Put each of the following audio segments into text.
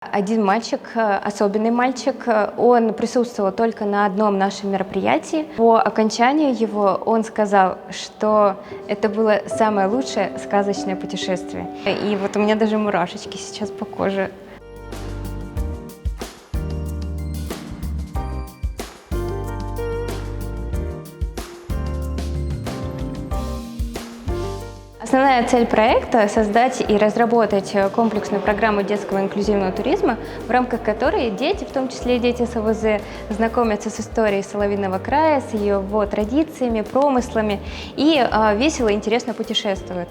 Один мальчик, особенный мальчик, он присутствовал только на одном нашем мероприятии. По окончанию его он сказал, что это было самое лучшее сказочное путешествие. И вот у меня даже мурашечки сейчас по коже. Основная цель проекта – создать и разработать комплексную программу детского инклюзивного туризма, в рамках которой дети, в том числе и дети СОВЗ, знакомятся с историей Соловьиного края, с его традициями, промыслами и весело и интересно путешествуют.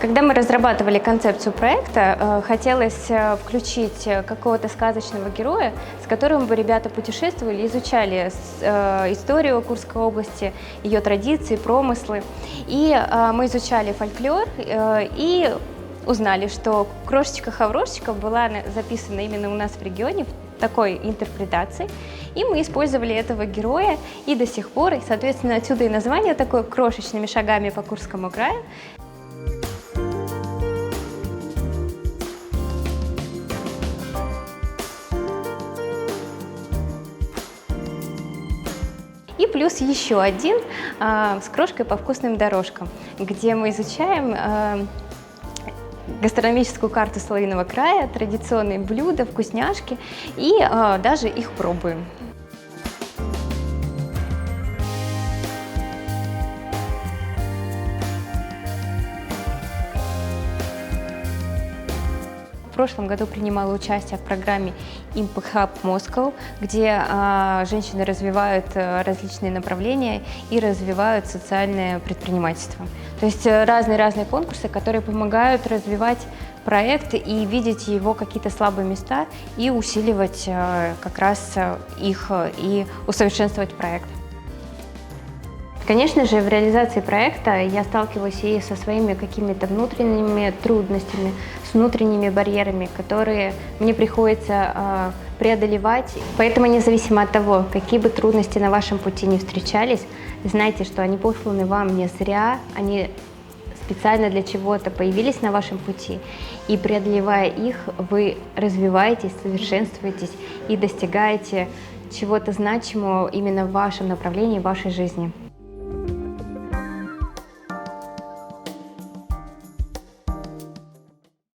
Когда мы разрабатывали концепцию проекта, хотелось включить какого-то сказочного героя, с которым бы ребята путешествовали, изучали историю Курской области, ее традиции, промыслы. И мы изучали фольклор и узнали, что «Крошечка-хаврошечка» была записана именно у нас в регионе в такой интерпретации. И мы использовали этого героя и до сих пор, и, соответственно, отсюда и название такое «Крошечными шагами по Курскому краю». И плюс еще один с крошкой по вкусным дорожкам, где мы изучаем гастрономическую карту Соловьиного края, традиционные блюда, вкусняшки и даже их пробуем. В прошлом году принимала участие в программе Impact Hub Moscow, где женщины развивают различные направления и развивают социальное предпринимательство. То есть разные конкурсы, которые помогают развивать проект и видеть его какие-то слабые места и усиливать как раз их и усовершенствовать проект. Конечно же, в реализации проекта я сталкиваюсь и со своими какими-то внутренними трудностями, с внутренними барьерами, которые мне приходится преодолевать. Поэтому, независимо от того, какие бы трудности на вашем пути не встречались, знайте, что они посланы вам не зря, они специально для чего-то появились на вашем пути, и преодолевая их, вы развиваетесь, совершенствуетесь и достигаете чего-то значимого именно в вашем направлении, в вашей жизни.